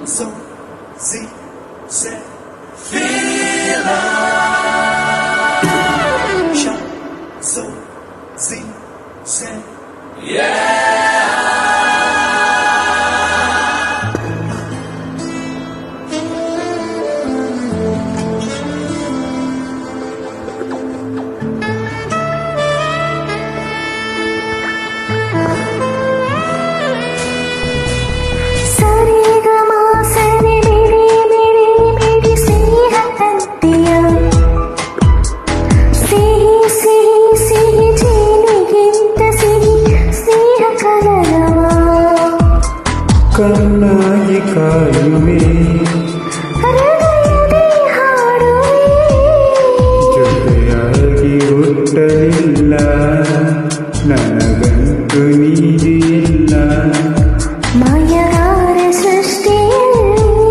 so, sie, se, feel so, sie, se, ಕಣ್ಣಾಗಿ ಕಾಯುವೆ ಜೊತೆಯಾಗಿ ಹುಟ್ಟಲಿಲ್ಲ ನನಗಂತೂ ನೀರು ಇಲ್ಲ ಮಾಯಗಾರ ಸೃಷ್ಟಿಯಲ್ಲಿ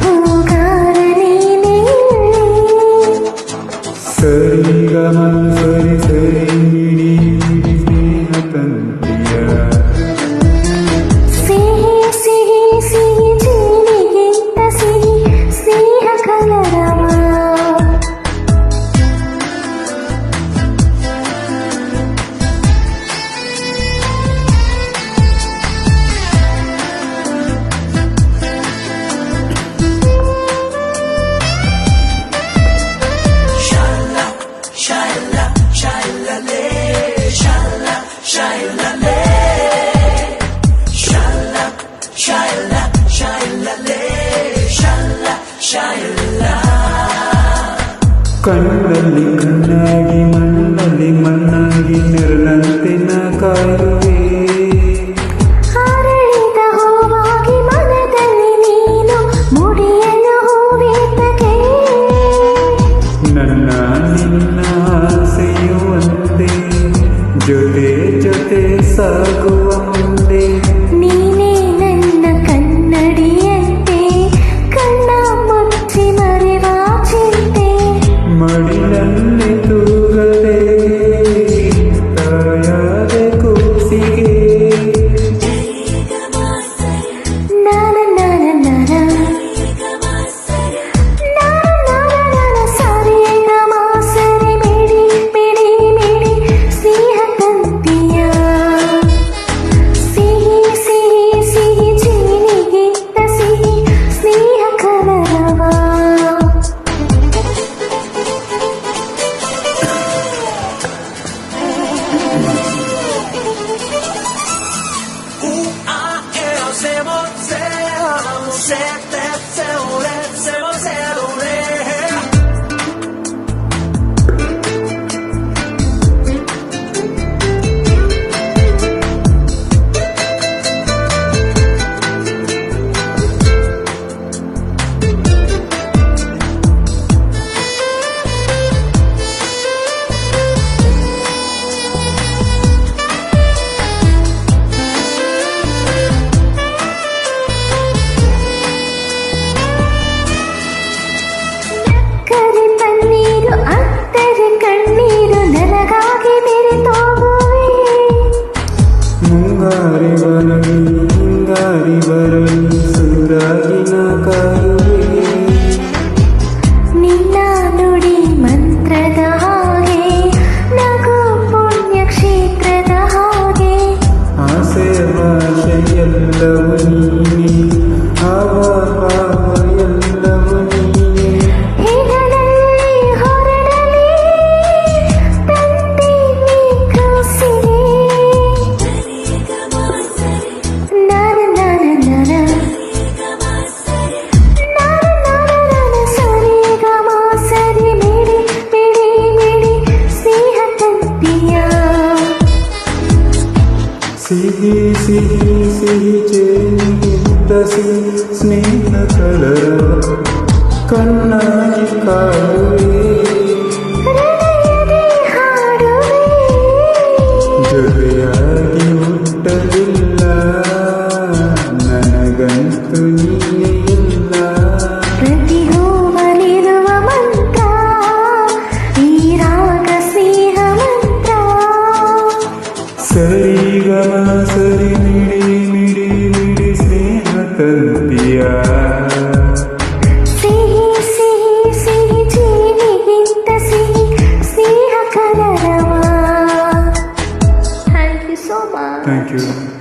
ಹೂಗಾರ ನೀನೇ ಸರಿಗಮ ಸರಿ ಸರಿ ಮಿಡಿ ಮಿಡಿ ಸ್ನೇಹ ತಂತಿಯ ಕಣ್ಣಲ್ಲಿ ಕಣ್ಣಾಗಿ ಮಣ್ಣಲ್ಲಿ ಮಣ್ಣಾಗಿ ನೆರಳಂತೆ ನಾ ಕಾಯುವೆ ಹರಳಿದ ಹೂವಾಗಿ ಮನದಲ್ಲಿ ನೀನು ಮುಡಿಯಲು ಹೂವೇತಗೆ ನನ್ನ ನಿನ್ನ ಆಸೆಯು ಒಂದೇ ಜೊತೆ ಜೊತೆ ಸಾಗುವ ಮುಂದೆ ನೀನೇ ನನ್ನ ಕನ್ನಡಿಯಂತೆ ಕಣ್ಣ ಮುಚ್ಚಿ ಮರೆವ ಚಿಂತೆ ಮಡಿಲಲ್ಲಿ ತೂಗದೆ ತಾಯಾದ ಕೂಸಿಗೆ ನಾನ ನಾನ ನಾನ ಸರಿ ಗಮ ಸರಿ ಮಿಡಿ ಮಿಡಿ ಮಿಡಿ ಸ್ನೇಹ ತಂತಿಯ ಸಿಹಿ ಸಿಹಿ ಸಿಹಿ ಜೀನಿಗಿಂತ ಸಿಹಿ ಸ್ನೇಹ ಕಲರವ ಕರಿ ಪನ್ನೀರು ಅತ್ತರೆ ಕಣ್ಣೀರು ನನಗಾಗಿ ಬೆರೆತೋಗುವೆ ಮುಂಗಾರಿ ಬರಲಿ ಹಿಂಗಾರಿ ಬರಲಿ ಸುರಾಗಿ ನಾ ಕಾಯುವೆ ನಿನ್ನ ನುಡಿ ಮಂತ್ರದ ಹಾಗೆ ನಗು ಪುಣ್ಯಕ್ಷೇತ್ರದ ಹಾಗೆ ಆಸೆ ಭಾಷೆ ಎಲ್ಲವೂ ನೀನೆ ಹಾವ ಭಾವ ಎಲ್ಲವೂ ನೀನೆ ಹೆಗಲಲ್ಲಿ ಹೊರಡಲಿ ತಂತಿ ನೀಗುಸಿರೆ ನಾನ ನಾನ ನಾನ ಸರಿ ಗಮ ಸರಿ ಮಿಡಿ ಮಿಡಿ ಮಿಡಿ ಸ್ನೇಹ ತಂತಿಯ ಸಿಹಿ ಸಿಹಿ ಸಿಹಿ ಜೇನಿಗಿಂತ ಸಿಹಿ ಸ್ನೇಹ ಕಲರವ ಕಣ್ಣಾಗಿ ಕಾಯುವೆ ಹೃದಯದಿ ಹಾಡುವೆ ಜೊತೆಯಾಗಿ ಹುಟ್ಟಲಿಲ್ಲ ನನಗಂತೂ ನೀನೇ ಇಲ್ಲ ಪ್ರತಿ ಹೂವಲಿರುವ ಮಂತ್ರ ಈ ರಾಗ ಸ್ನೇಹ ಮಂತ್ರ ಸರಿ ಗಮ ಸರಿ ಮಿಡಿ ಮಿಡಿ ಮಿಡಿ ಸ್ನೇಹ ತಂತಿಯ ಥ್ಯಾಂಕ್ ಯು